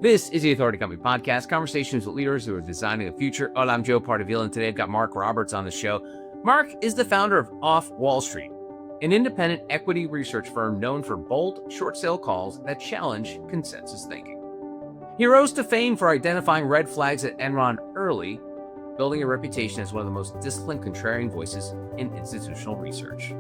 This is the Authority Company Podcast, conversations with leaders who are designing the future. Hola, I'm Joe Pardavila, and today I've got Mark Roberts on the show. Mark is the founder of Off Wall Street, an independent equity research firm known for bold, short sale calls that challenge consensus thinking. He rose to fame for identifying red flags at Enron early, building a reputation as one of the most disciplined contrarian voices in institutional research.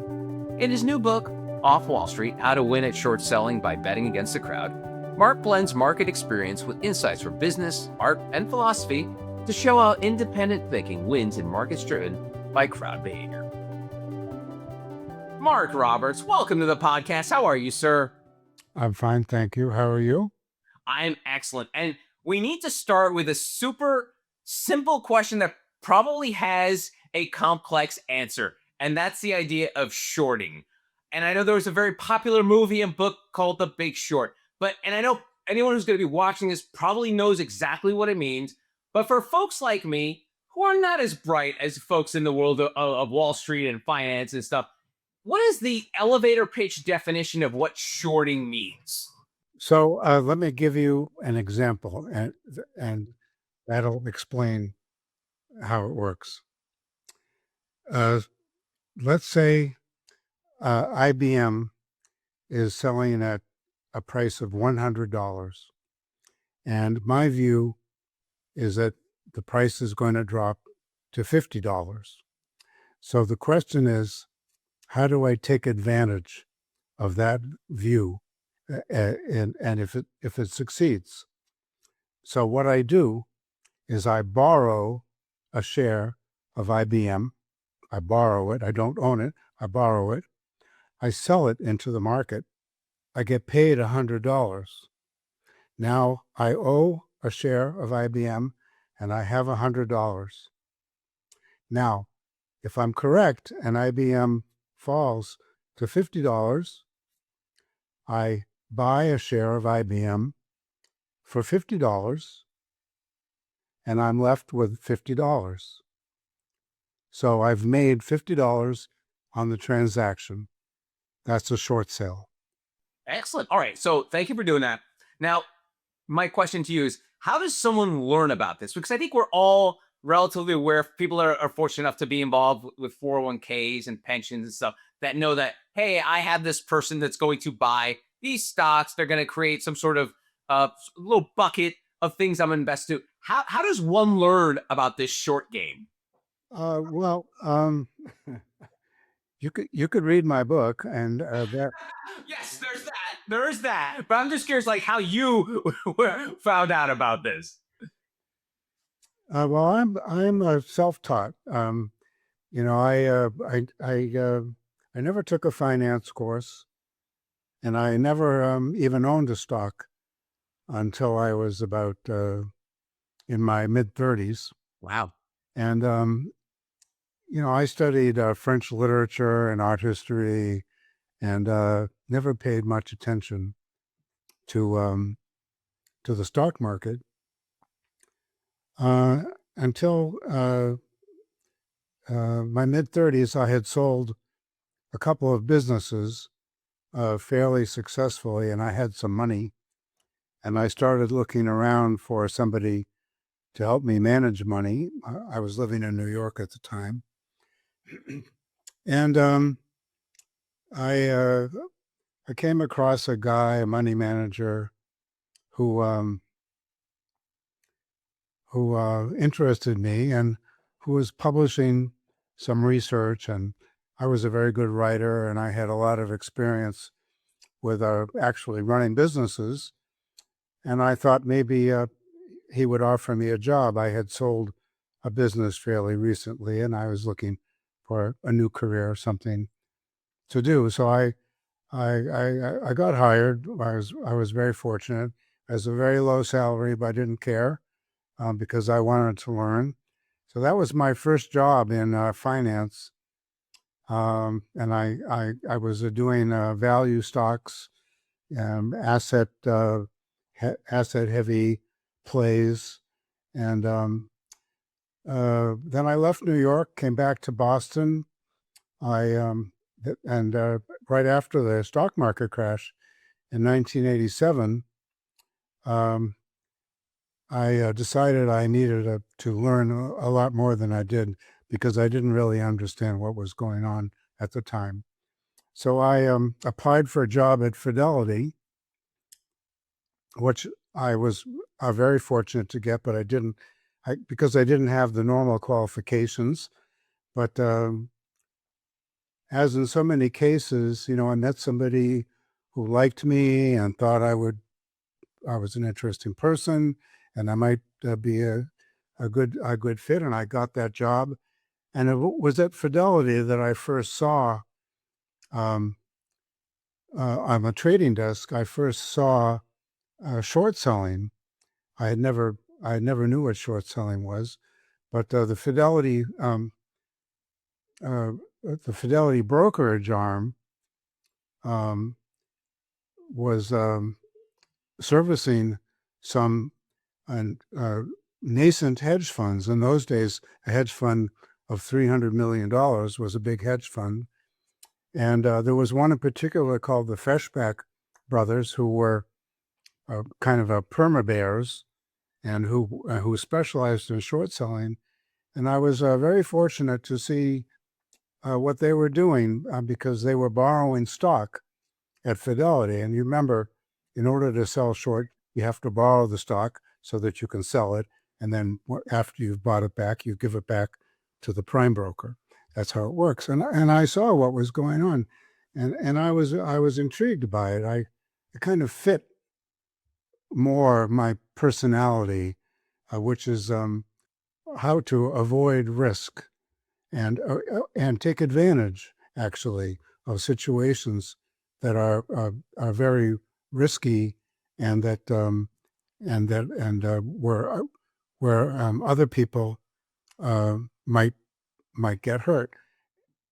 In his new book, Off Wall Street, How to Win at Short Selling by Betting Against the Crowd, Mark blends market experience with insights from business, art, and philosophy to show how independent thinking wins in markets driven by crowd behavior. Mark Roberts, welcome to the podcast. How are you, sir? I'm fine, thank you. How are you? I'm excellent. And we need to start with a super simple question that probably has a complex answer, and that's the idea of shorting. And I know there was a very popular movie and book called The Big Short. And I know anyone who's going to be watching this probably knows exactly what it means. But for folks like me who are not as bright as folks in the world of Wall Street and finance and stuff, what is the elevator pitch definition of what shorting means? So let me give you an example, and that'll explain how it works. Let's say IBM is selling at a price of $100, and my view is that the price is going to drop to $50. So the question is, how do I take advantage of that view, and if it succeeds? So what I do is I borrow a share of IBM. I borrow it. I don't own it. I borrow it. I sell it into the market. I get paid $100. Now I owe a share of IBM, and I have $100. Now, if I'm correct and IBM falls to $50, I buy a share of IBM for $50, and I'm left with $50. So I've made $50 on the transaction. That's a short sale. Excellent. All right. So thank you for doing that. Now, my question to you is, how does someone learn about this? Because I think we're all relatively aware, if people are fortunate enough to be involved with 401ks and pensions and stuff, that know that, hey, I have this person that's going to buy these stocks. They're going to create some sort of little bucket of things I'm invested to. How does one learn about this short game? Well, you could read my book, and there. Yes, there's that. There is that. But I'm just curious, like, how you found out about this. Well, I'm self-taught. You know, I never took a finance course, and I never even owned a stock until I was about in my mid-30s. Wow. And you know, I studied French literature and art history, and never paid much attention to the stock market until my mid-30s. I had sold a couple of businesses fairly successfully, and I had some money, and I started looking around for somebody to help me manage money. I was living in New York at the time, and I came across a guy, a money manager, who interested me and who was publishing some research. And I was a very good writer, and I had a lot of experience with actually running businesses. And I thought maybe he would offer me a job. I had sold a business fairly recently, and I was looking for a new career, something to do. So I got hired. I was very fortunate. It was a very low salary, but I didn't care because I wanted to learn. So that was my first job in finance, and I was doing value stocks, asset heavy plays, and then I left New York, came back to Boston. And right after the stock market crash in 1987, I decided I needed to learn a lot more than I did because I didn't really understand what was going on at the time. So I applied for a job at Fidelity, which I was very fortunate to get, but because I didn't have the normal qualifications. But as in so many cases, I met somebody who liked me and thought I was an interesting person, and I might be a good fit, and I got that job. And it was at Fidelity that I first saw um, on the trading desk. I first saw short selling. I had never knew what short selling was, but the Fidelity brokerage arm um, was servicing some nascent hedge funds. In those days, a hedge fund of $300 million was a big hedge fund. And there was one in particular called the Feshbach brothers, who were kind of a perma bears and who specialized in short selling. And I was very fortunate to see what they were doing because they were borrowing stock at Fidelity. And you remember, in order to sell short, you have to borrow the stock so that you can sell it. And then after you've bought it back, you give it back to the prime broker. That's how it works. And I saw what was going on, and I was intrigued by it. It kind of fit more my personality, which is how to avoid risk and take advantage, actually, of situations that are very risky, and that where other people uh, might get hurt,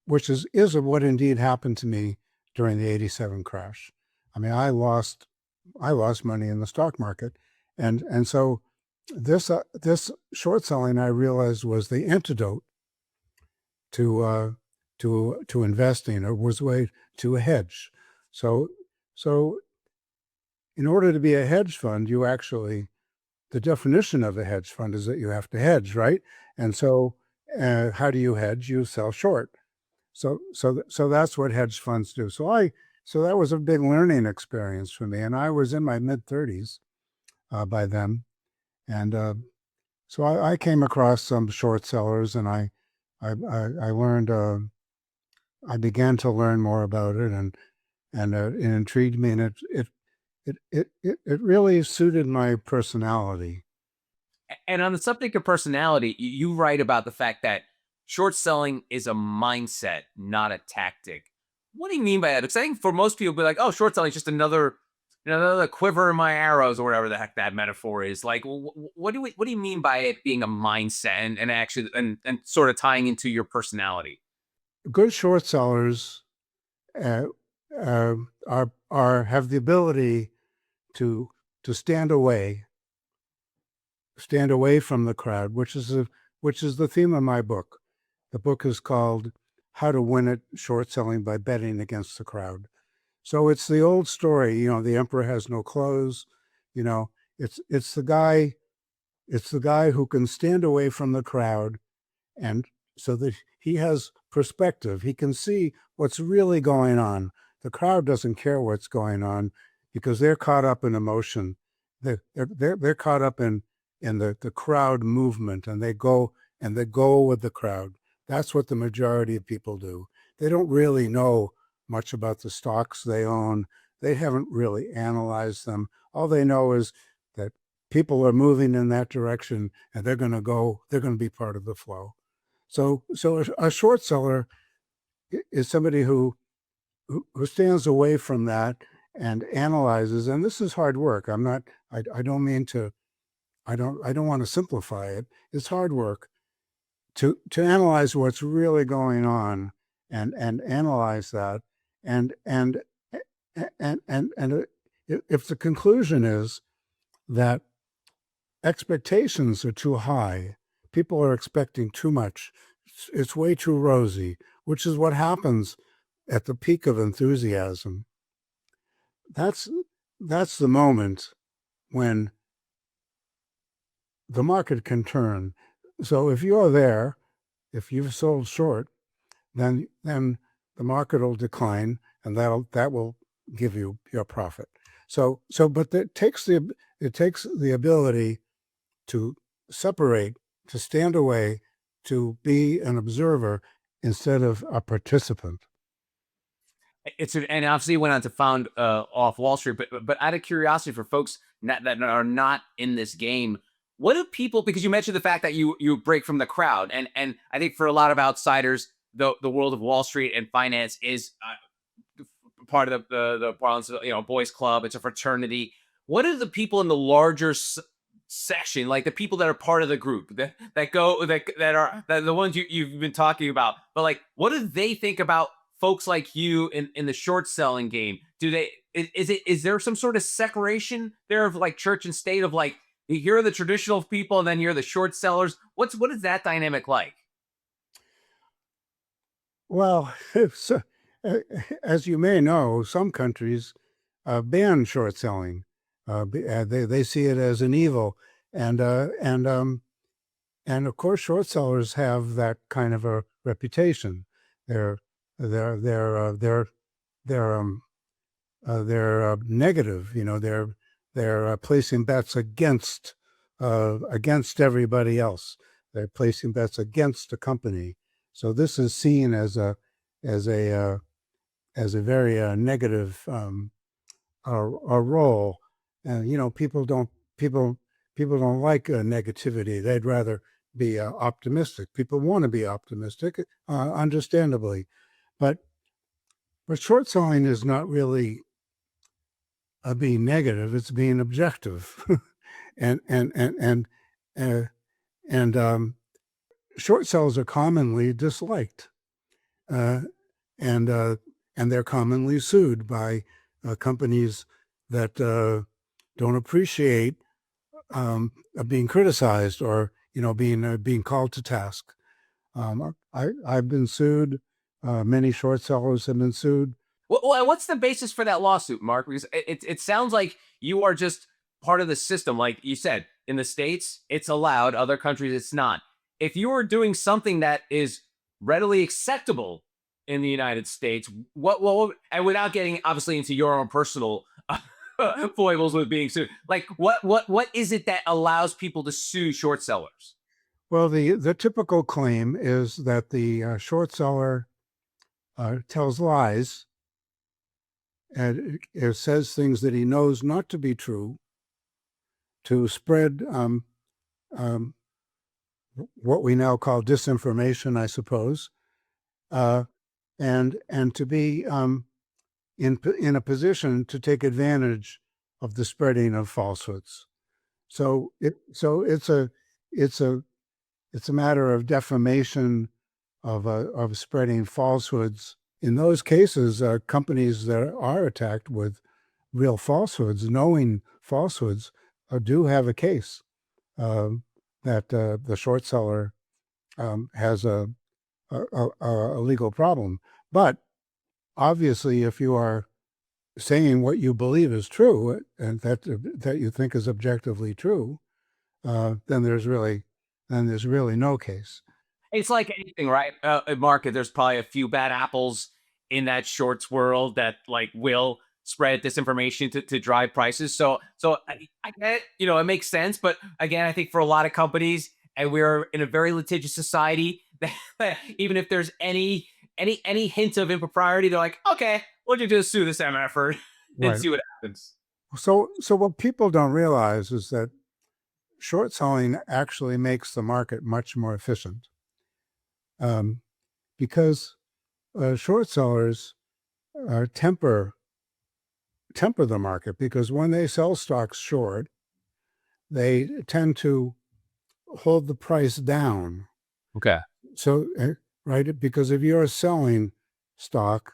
which is what indeed happened to me during the '87 crash. I mean, I lost money in the stock market, and so this short selling, I realized, was the antidote to investing, or was a way to a hedge. So so in order to be a hedge fund, the definition of a hedge fund is that you have to hedge, right? And so how do you hedge? You sell short. So that's what hedge funds do. So that was a big learning experience for me, and I was in my mid-30s by then, and so I came across some short sellers, and I learned. I began to learn more about it, and it intrigued me, and it really suited my personality. And on the subject of personality, you write about the fact that short selling is a mindset, not a tactic. What do you mean by that? Because I think for most people, be like, "Oh, short selling is just another quiver in my arrows," or whatever the heck that metaphor is. Like, what do you mean by it being a mindset, and actually and sort of tying into your personality? Good short sellers uh, uh, are have the ability to stand away from the crowd, which is the theme of my book. The book is called "How to Win at Short Selling by Betting Against the Crowd." So it's the old story, the emperor has no clothes. You know, it's the guy who can stand away from the crowd, and so that he has perspective. He can see what's really going on. The crowd doesn't care what's going on because they're caught up in emotion. They're caught up in the crowd movement, and they go with the crowd. That's what the majority of people do. They don't really know much about the stocks they own. They haven't really analyzed them. All they know is that people are moving in that direction, and they're going to go. They're going to be part of the flow. So a short seller is somebody who stands away from that and analyzes. And this is hard work. I don't mean to. I don't want to simplify it. It's hard work to analyze what's really going on, and analyze that, and and and if the conclusion is that expectations are too high, people are expecting too much, it's way too rosy, which is what happens at the peak of enthusiasm. That's that's the moment when the market can turn. So if you're there, if you've sold short, then the market will decline, and that will give you your profit. But it takes the ability to separate, to stand away, to be an observer instead of a participant. And obviously went on to found off Wall Street, but out of curiosity for folks that are not in this game, what do people? Because you mentioned the fact that you break from the crowd, and I think for a lot of outsiders, the world of Wall Street and finance is part of the parlance, boys club. It's a fraternity. What are the people in the larger section, like the people that are part of the group that go that the ones you've been talking about? But like, what do they think about folks like you in the short selling game? Do they is there some sort of separation there of like church and state, of like, here are the traditional people and then you're the short sellers? What is that dynamic like? Well, so, uh, as you may know, some countries ban short selling. They see it as an evil, and and of course, short sellers have that kind of a reputation. They're they're they're uh, they're they're negative. They're placing bets against everybody else. They're placing bets against the company. So this is seen as a uh, as a very negative a role. And people people don't like negativity. They'd rather be optimistic. People want to be optimistic, understandably, but short selling is not really being negative. It's being objective, and uh, and short sells are commonly disliked, uh, and uh, and they're commonly sued by companies that don't appreciate being criticized, or being called to task. I've been sued. Many short sellers have been sued. What's the basis for that lawsuit, Mark? Because it sounds like you are just part of the system. Like you said, in the States, it's allowed, other countries, it's not. If you are doing something that is readily acceptable in the United States, and without getting obviously into your own personal foibles with being sued, like what is it that allows people to sue short sellers? Well, the typical claim is that the short seller tells lies, and it says things that he knows not to be true, to spread um, what we now call disinformation, I suppose, uh, and to be in a position to take advantage of the spreading of falsehoods. So it's a it's a matter of defamation, of spreading falsehoods. In those cases, companies that are attacked with real falsehoods, knowing falsehoods, do have a case that the short seller has a legal problem. But obviously, if you are saying what you believe is true, and that you think is objectively true, then there's really no case. It's like anything, right? Market. There's probably a few bad apples in that shorts world that like will spread disinformation to drive prices. So I get it, it makes sense. But again, I think for a lot of companies, and we're in a very litigious society, that even if there's any hint of impropriety, they're like, okay, we'll just sue this MFer and Right. see what happens. So what people don't realize is that short selling actually makes the market much more efficient, um, because short sellers temper the market, because when they sell stocks short, they tend to hold the price down. Okay. So right, because if you're selling stock,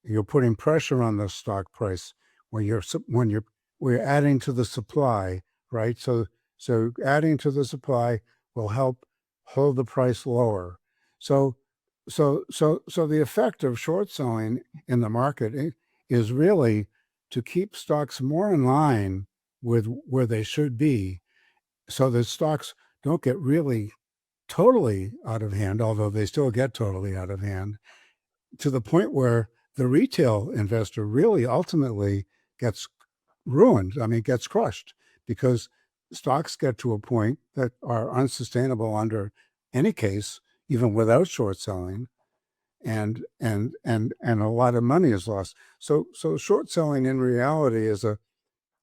you're putting pressure on the stock price when we're adding to the supply, right? So adding to the supply will help hold the price lower. So so the effect of short selling in the market is really to keep stocks more in line with where they should be, so that stocks don't get really totally out of hand, although they still get totally out of hand, to the point where the retail investor really ultimately gets ruined. I mean, gets crushed, because stocks get to a point that are unsustainable under any case, even without short selling, and a lot of money is lost. So short selling in reality is a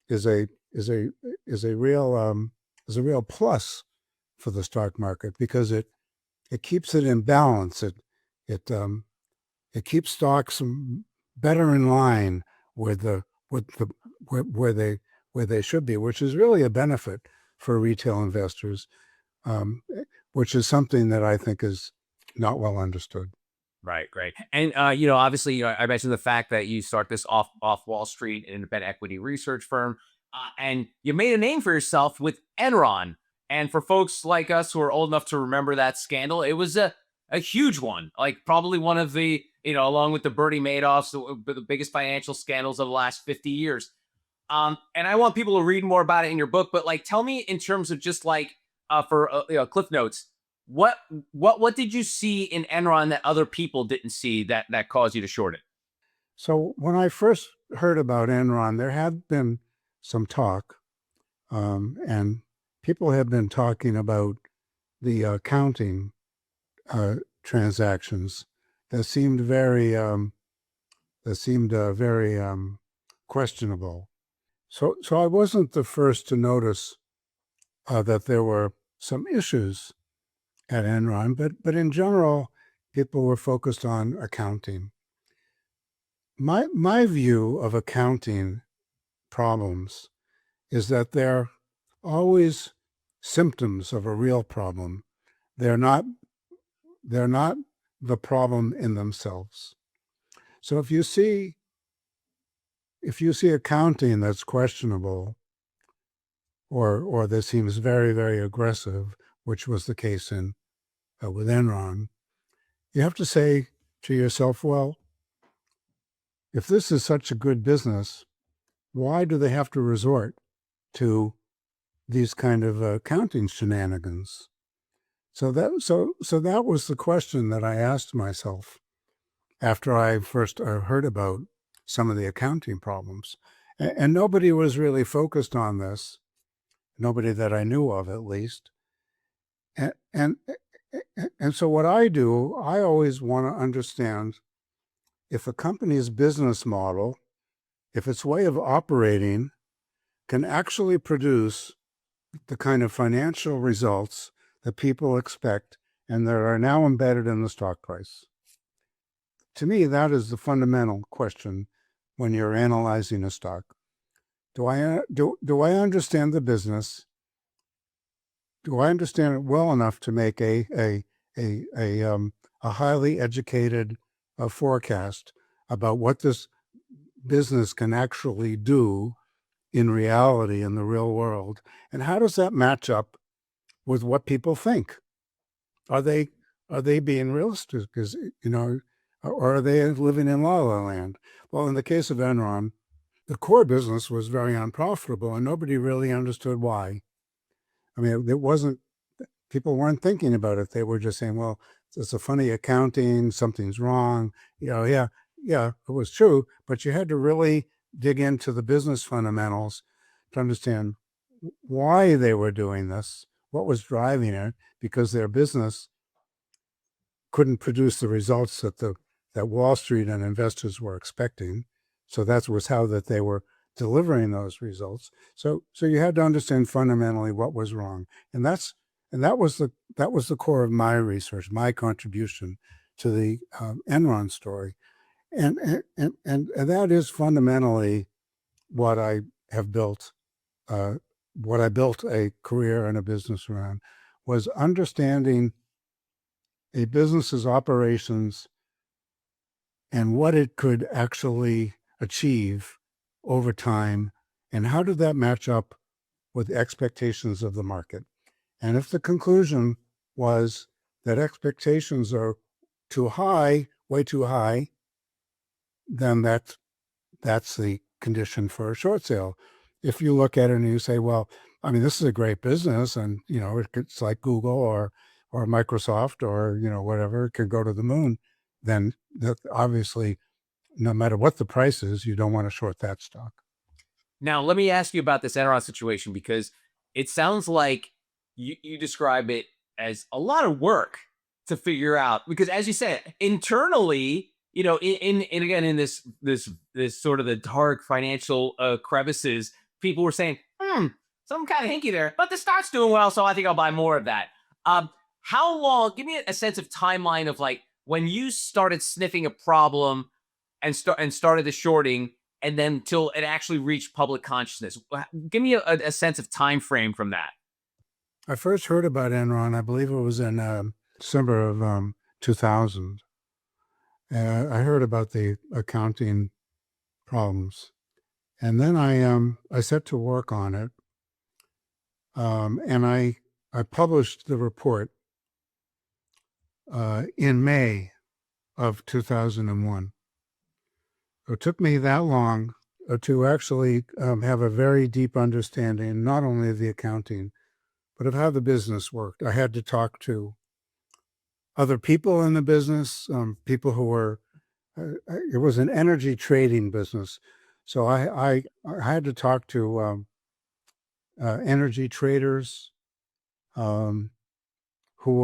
is a is a real is a real plus for the stock market, because it keeps it in balance. It it keeps stocks better in line with the where they should be, which is really a benefit for retail investors, um, which is something that I think is not well understood. Right, great. And obviously, I mentioned the fact that you start this off Wall Street independent equity research firm, and you made a name for yourself with Enron. And for folks like us who are old enough to remember that scandal, it was a huge one, like probably one of the along with the Bernie Madoffs, the biggest financial scandals of the last 50 years. And I want people to read more about it in your book, but like, tell me in terms of just like for Cliff Notes, what what did you see in Enron that other people didn't see that caused you to short it? So when I first heard about Enron, there had been some talk, and people had been talking about the accounting transactions that seemed very questionable. So I wasn't the first to notice that there were some issues at Enron, but in general, people were focused on accounting. My view of accounting problems is that they're always symptoms of a real problem. They're not they're not the problem in themselves. So if you see accounting that's questionable, or that seems very, very aggressive, which was the case in with Enron, you have to say to yourself, well, if this is such a good business, why do they have to resort to these kind of accounting shenanigans? So that was the question that I asked myself after I first heard about some of the accounting problems, and nobody was really focused on this. Nobody that I knew of, at least. And so what I do, I always want to understand if a company's business model, if its way of operating can actually produce the kind of financial results that people expect and that are now embedded in the stock price. To me, that is the fundamental question when you're analyzing a stock. Do I understand the business? Do I understand it well enough to make a highly educated forecast about what this business can actually do in reality in the real world, and how does that match up with what people think? Are they being realistic? Because or are they living in la la land? Well, in the case of Enron, the core business was very unprofitable, and nobody really understood why. I mean, it wasn't. People weren't thinking about it. They were just saying, "Well, it's a funny accounting. Something's wrong." Yeah, yeah, it was true, but you had to really dig into the business fundamentals to understand why they were doing this, what was driving it, because their business couldn't produce the results that Wall Street and investors were expecting. So that was how that they were delivering those results. So you had to understand fundamentally what was wrong, and that was the core of my research, my contribution to the Enron story, and that is fundamentally what I have built. What I built a career and a business around was understanding a business's operations and what it could actually achieve over time, and how did that match up with the expectations of the market. And if the conclusion was that expectations are too high, way too high, then that's the condition for a short sale. If you look at it and you say, well, I mean, this is a great business, and it's like Google or Microsoft or whatever, it can go to the moon. Then that obviously, no matter what the price is, you don't want to short that stock. Now, let me ask you about this Enron situation because it sounds like you describe it as a lot of work to figure out. Because, as you said, internally, in again in this sort of the dark financial crevices, people were saying, something kind of hinky there, but the stock's doing well, so I think I'll buy more of that. Um, how long? Give me a sense of timeline of like when you started sniffing a problem and started the shorting and then till it actually reached public consciousness. Give me a sense of time frame from that. I first heard about Enron, I believe it was in December of 2000. I heard about the accounting problems, and then I set to work on it, and I published the report in May of 2001. It took me that long to actually have a very deep understanding, not only of the accounting, but of how the business worked. I had to talk to other people in the business, people who were, it was an energy trading business. So I had to talk to energy traders um, who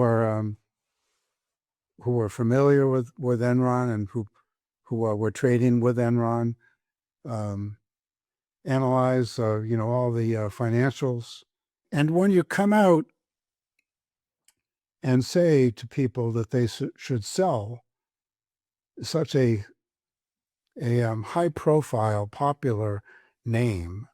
were familiar with Enron and who were trading with Enron, um, analyze all the financials. And when you come out and say to people that they should sell such a high profile, popular name,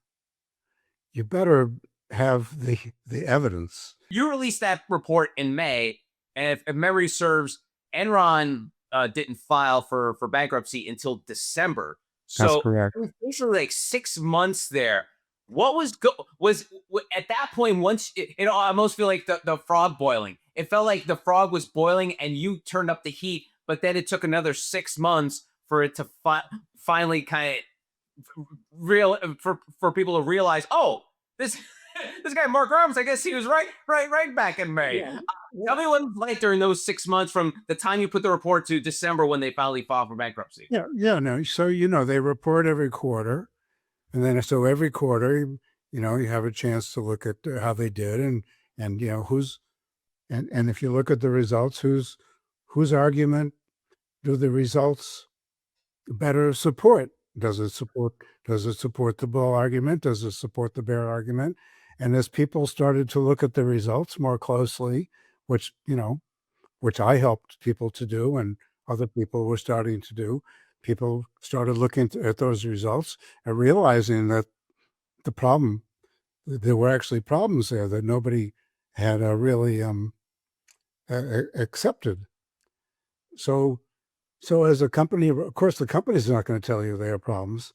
you better have the evidence. You released that report in May, and if memory serves, Enron didn't file for bankruptcy until December. That's So correct. it was basically like 6 months there. What was at that point? Once it I almost feel like the frog boiling. It felt like the frog was boiling, and you turned up the heat. But then it took another 6 months for it to finally kind of real for people to realize, oh, this this guy Mark Robbins, I guess he was right back in May. Yeah. Tell me what it was like during those 6 months from the time you put the report to December when they finally filed for bankruptcy. Yeah, no. So they report every quarter, and then so every quarter, you have a chance to look at how they did, and who's and if you look at the results, whose argument do the results better support? Does it support the bull argument? Does it support the bear argument? And as people started to look at the results more closely, which which I helped people to do, and other people were starting to do, people started looking at those results and realizing that the problem there were actually problems there that nobody had really accepted. So as a company, of course, the company's not going to tell you their problems.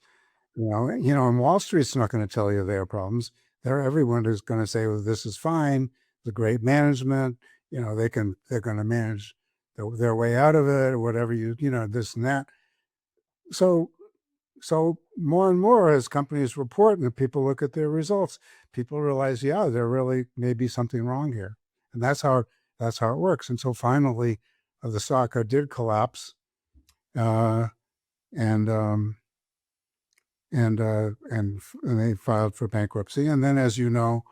And Wall Street's not going to tell you their problems. Everyone is going to say, well, this is fine. The great management, they're going to manage their way out of it, or whatever this and that. So more and more as companies report and people look at their results, people realize, yeah, there really may be something wrong here, and that's how it works. And so finally, the stock did collapse, uh, and and they filed for bankruptcy. And then, as you know,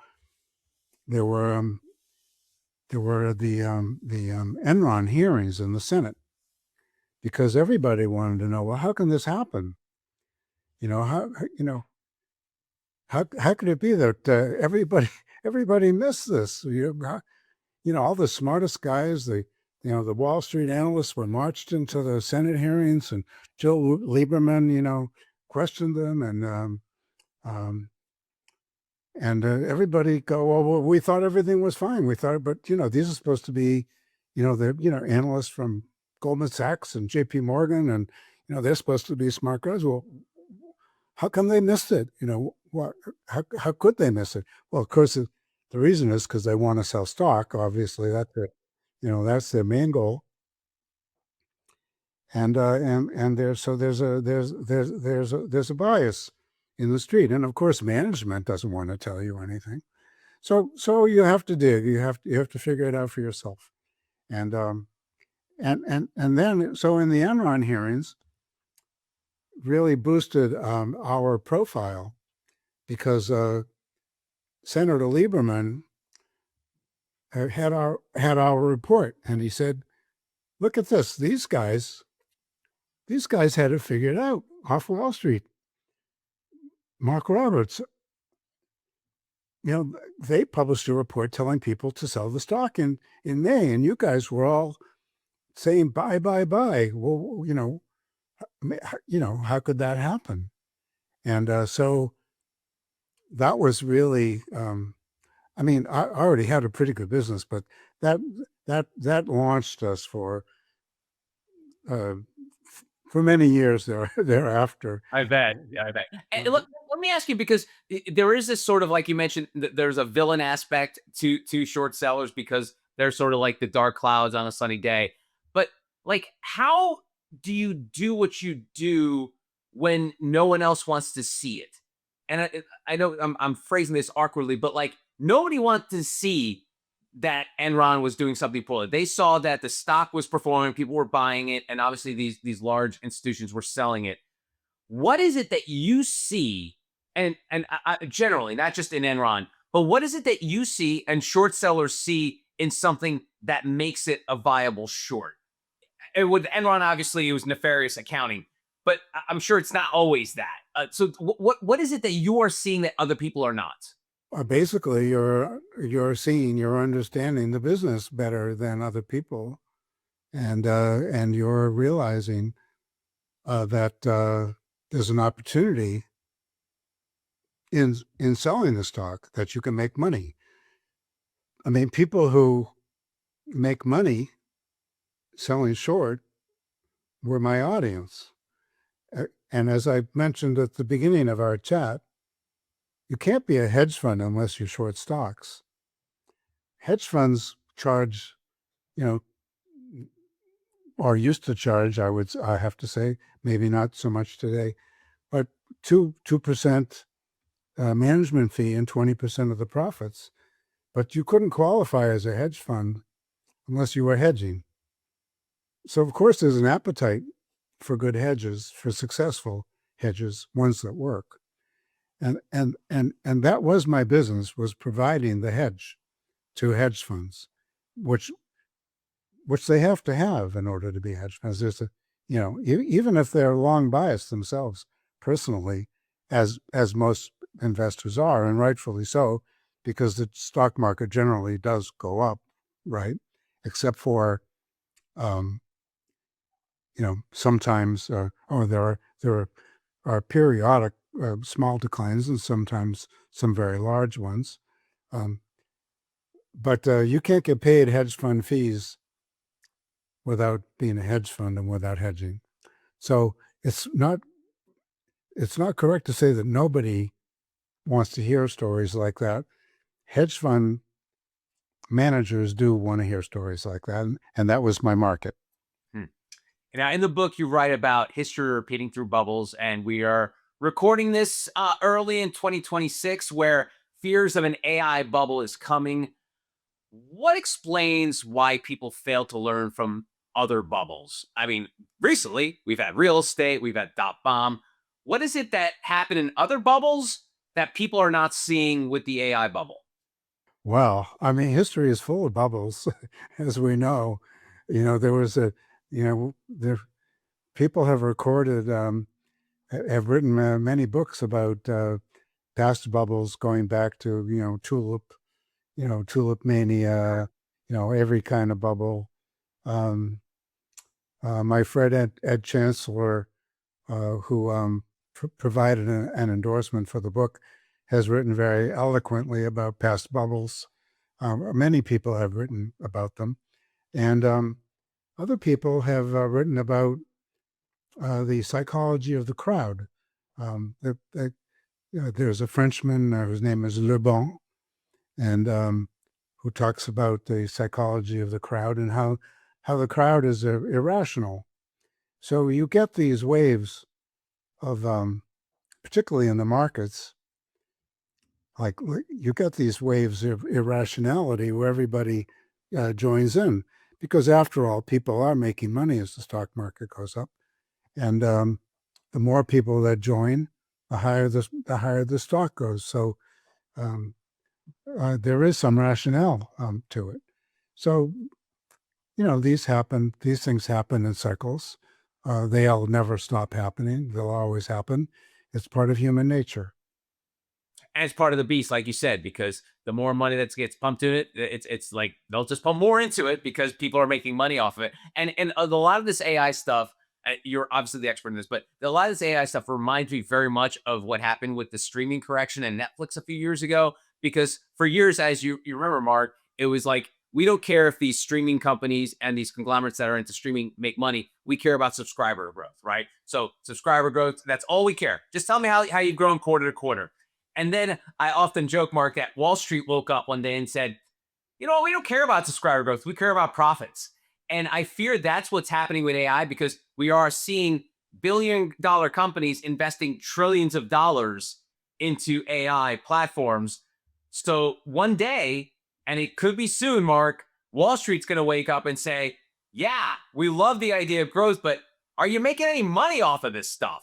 there were the Enron hearings in the Senate, because everybody wanted to know, well, how can this happen? How how could it be that everybody missed this? All the smartest guys, the Wall Street analysts were marched into the Senate hearings, and Joe Lieberman, questioned them, and everybody go, well, we thought everything was fine. We thought, but these are supposed to be, the analysts from Goldman Sachs and J.P. Morgan, and they're supposed to be smart guys. Well, how come they missed it? What? How could they miss it? Well, of course, the reason is because they want to sell stock. Obviously, that's their main goal. And there's a bias in the street, and of course, management doesn't want to tell you anything. So you have to dig. You have to figure it out for yourself. And then so in the Enron hearings, really boosted our profile because Senator Lieberman had our report, and he said, "Look at this. These guys had it figured out off Wall Street. Mark Roberts, they published a report telling people to sell the stock in May, and you guys were all saying buy, buy, buy. Well, how could that happen?" And so that was really, I mean, I already had a pretty good business, but that that launched us uh, for many years thereafter. I bet. Yeah, I bet. And let me ask you because there is this sort of like you mentioned, there's a villain aspect to short sellers because they're sort of like the dark clouds on a sunny day. But like, how do you do what you do when no one else wants to see it? And I know I'm phrasing this awkwardly, but like nobody wants to see that Enron was doing something poorly. They saw that the stock was performing, people were buying it, and obviously these large institutions were selling it. What is it that you see, and generally, not just in Enron, but what is it that you see and short sellers see in something that makes it a viable short? And with Enron, obviously, it was nefarious accounting, but I'm sure it's not always that. So, what is it that you are seeing that other people are not? Basically, you're understanding the business better than other people, and you're realizing that there's an opportunity in selling the stock that you can make money. I mean, people who make money selling short were my audience. And as I mentioned at the beginning of our chat, you can't be a hedge fund unless you short stocks. Hedge funds charge, you know, or used to charge, I have to say, maybe not so much today, but 2% management fee and 20% of the profits. But you couldn't qualify as a hedge fund unless you were hedging. So of course there's an appetite for good hedges, for successful hedges, ones that work. And that was my business, was providing the hedge to hedge funds, which they have to have in order to be hedge funds. There's even if they're long biased themselves personally, as most investors are, and rightfully so, because the stock market generally does go up, right? Except for, sometimes, there are periodic small declines and sometimes some very large ones. But you can't get paid hedge fund fees without being a hedge fund and without hedging. So it's not correct to say that nobody wants to hear stories like that. Hedge fund managers do want to hear stories like that, and that was my market. Now, in the book, you write about history repeating through bubbles, and we are recording this early in 2026, where fears of an AI bubble is coming. What explains why people fail to learn from other bubbles? I mean, recently we've had real estate, we've had dot bomb. What is it that happened in other bubbles that people are not seeing with the AI bubble? Well, I mean, history is full of bubbles, as we know. There was there people have recorded, have written many books about past bubbles going back to tulip mania, every kind of bubble. My friend Ed Chancellor, who provided an endorsement for the book, has written very eloquently about past bubbles. Many people have written about them, and other people have written about the psychology of the crowd. There's a Frenchman whose name is Le Bon, and who talks about the psychology of the crowd and how the crowd is irrational. So you get these waves of, particularly in the markets, like you get these waves of irrationality where everybody joins in, because after all, people are making money as the stock market goes up, and the more people that join, the higher the stock goes. So um, there is some rationale to it. So these things happen in cycles. They'll never stop happening. They'll always happen. It's part of human nature. And it's part of the beast, like you said, because the more money that gets pumped in it, it's like they'll just pump more into it because people are making money off of it. And a lot of this AI stuff, you're obviously the expert in this, but a lot of this AI stuff reminds me very much of what happened with the streaming correction and Netflix a few years ago. Because for years, as you remember, Mark, it was like we don't care if these streaming companies and these conglomerates that are into streaming make money. We care about subscriber growth, right? So subscriber growth, that's all we care. Just tell me how you've grown quarter to quarter. And then I often joke, Mark, that Wall Street woke up one day and said, you know, we don't care about subscriber growth. We care about profits. And I fear that's what's happening with AI because we are seeing billion-dollar companies investing trillions of dollars into AI platforms. So one day, and it could be soon, Mark, Wall Street's going to wake up and say, yeah, we love the idea of growth, but are you making any money off of this stuff?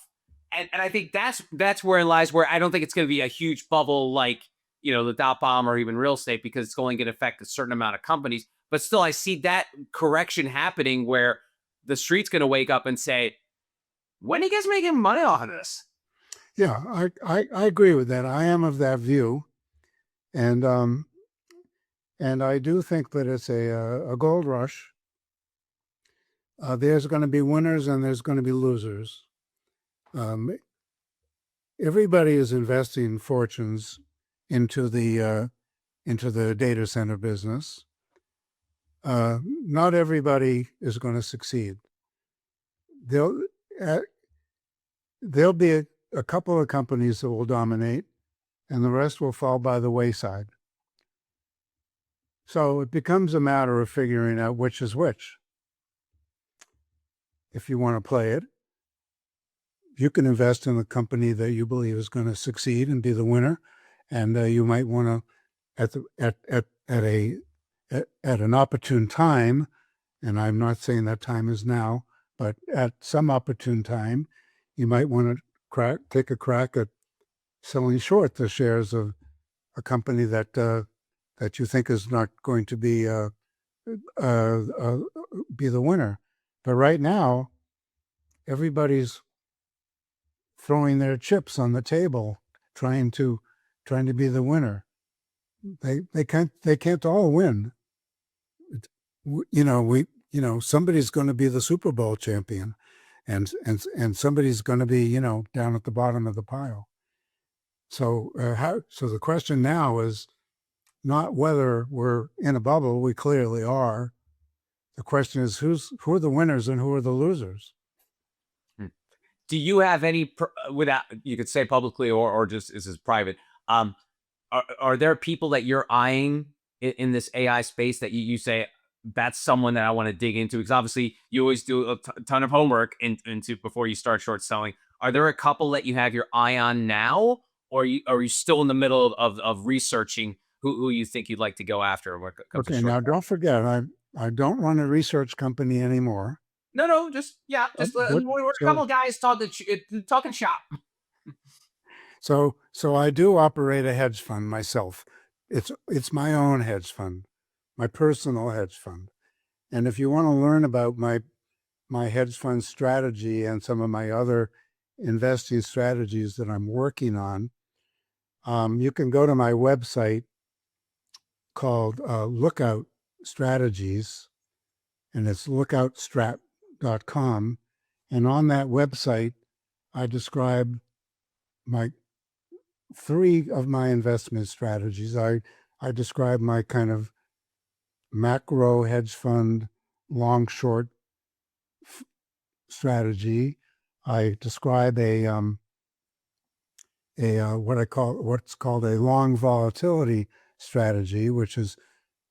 And I think that's where it lies, where I don't think it's going to be a huge bubble like, the dot bomb or even real estate, because it's only going to affect a certain amount of companies. But still, I see that correction happening where the street's going to wake up and say, when are you guys making money off of this? Yeah, I agree with that. I am of that view, and I do think that it's a gold rush. There's going to be winners and there's going to be losers. Everybody is investing fortunes into the data center business. Not everybody is going to succeed. There'll be a couple of companies that will dominate, and the rest will fall by the wayside. So it becomes a matter of figuring out which is which. If you want to play it, you can invest in the company that you believe is going to succeed and be the winner, and you might want to at an opportune time, and I'm not saying that time is now, but at some opportune time, you might want to take a crack at selling short the shares of a company that you think is not going to be the winner. But right now, everybody's throwing their chips on the table, trying to be the winner. They can't all win. Somebody's going to be the Super Bowl champion, and somebody's going to be down at the bottom of the pile. So so the question now is not whether we're in a bubble. We clearly are. The question is who are the winners and who are the losers. Do you have any, without, you could say publicly or just this is private, are there people that you're eyeing in this AI space that you say, that's someone that I want to dig into? Because obviously you always do a ton of homework into before you start short selling. Are there a couple that you have your eye on now, or are you still in the middle of researching who you think you'd like to go after? Okay, now don't forget, I don't run a research company anymore. No, just we're a couple of guys talking shop. So I do operate a hedge fund myself. It's my own hedge fund, my personal hedge fund. And if you want to learn about my hedge fund strategy and some of my other investing strategies that I'm working on, you can go to my website called Lookout Strategies, and it's lookoutstrat.com. And on that website, I describe three of my investment strategies. I describe my kind of macro hedge fund long short strategy. I describe what's called a long volatility strategy, which is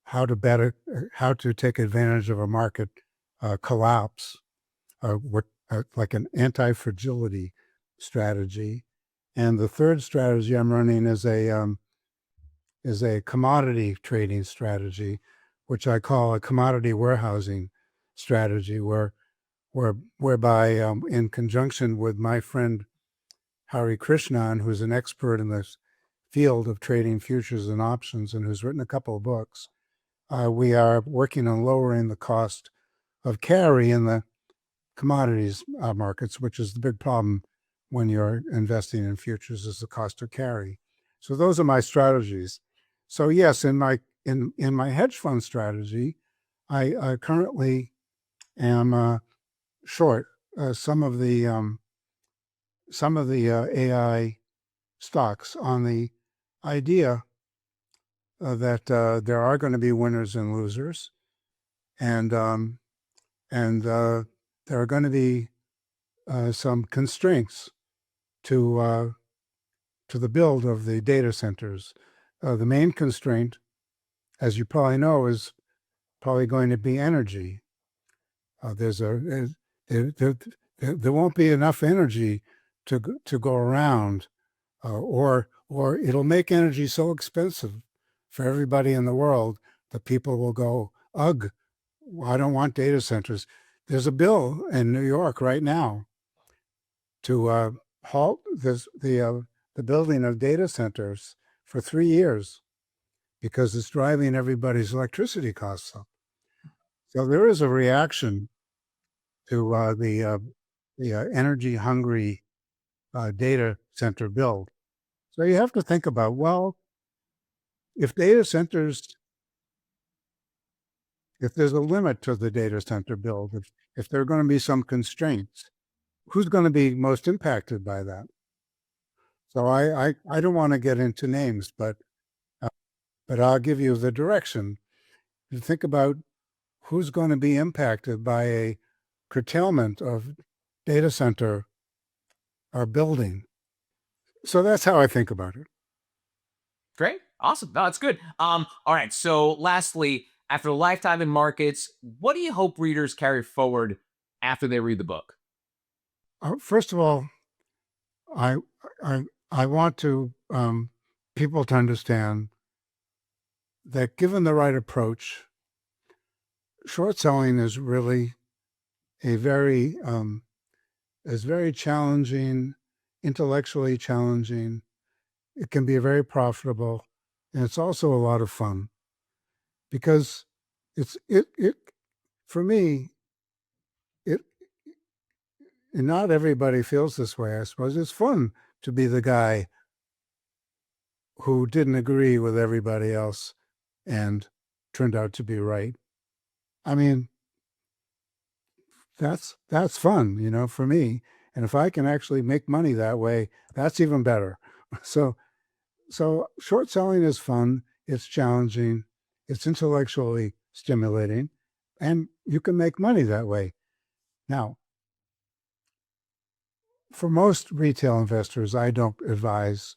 how to take advantage of a market collapse, like an anti-fragility strategy. And the third strategy I'm running is a is a commodity trading strategy, which I call a commodity warehousing strategy, whereby in conjunction with my friend Hari Krishnan, who's an expert in this field of trading futures and options and who's written a couple of books, we are working on lowering the cost of carry in the commodities markets, which is the big problem when you're investing in futures, is the cost of carry. So those are my strategies. So yes, in my hedge fund strategy, I currently am short some of the AI stocks on the idea that there are going to be winners and losers, and there are going to be some constraints to the build of the data centers. The main constraint, as you probably know, is probably going to be energy. There won't be enough energy to go around, or it'll make energy so expensive for everybody in the world that people will go, ugh, I don't want data centers. There's a bill in New York right now to halt the building of data centers for 3 years because it's driving everybody's electricity costs up. So there is a reaction to the energy hungry data center build. So you have to think about, well, if data centers, if there's a limit to the data center build, if there are going to be some constraints, who's going to be most impacted by that? So I don't want to get into names, but I'll give you the direction. You think about who's going to be impacted by a curtailment of data center or building. So that's how I think about it. Great. Awesome. No, that's good. All right. So lastly, after a lifetime in markets, what do you hope readers carry forward after they read the book? First of all, I want to people to understand that given the right approach, short selling is really a very challenging, intellectually challenging. It can be very profitable, and it's also a lot of fun because it for me, and not everybody feels this way, I suppose. It's fun to be the guy who didn't agree with everybody else and turned out to be right. I mean, that's fun, for me. And if I can actually make money that way, that's even better. So short selling is fun. It's challenging. It's intellectually stimulating, and you can make money that way. Now, for most retail investors, I don't advise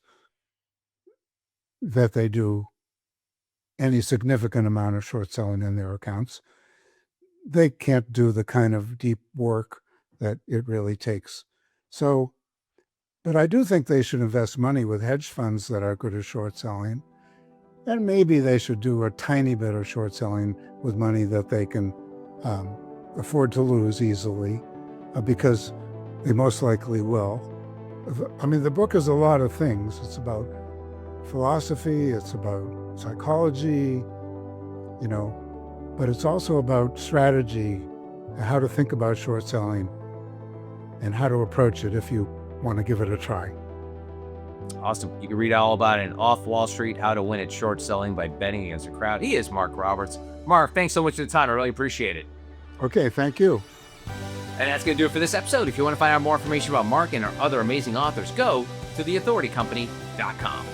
that they do any significant amount of short selling in their accounts. They can't do the kind of deep work that it really takes. So, but I do think they should invest money with hedge funds that are good at short selling. And maybe they should do a tiny bit of short selling with money that they can afford to lose easily, because they most likely will. I mean, the book is a lot of things. It's about philosophy, it's about psychology, but it's also about strategy, how to think about short selling, and how to approach it if you want to give it a try. Awesome. You can read all about it in Off Wall Street, How to Win at Short Selling by Betting Against the Crowd. He is Mark Roberts. Mark, thanks so much for the time. I really appreciate it. Okay, thank you. And that's going to do it for this episode. If you want to find out more information about Mark and our other amazing authors, go to theauthoritycompany.com.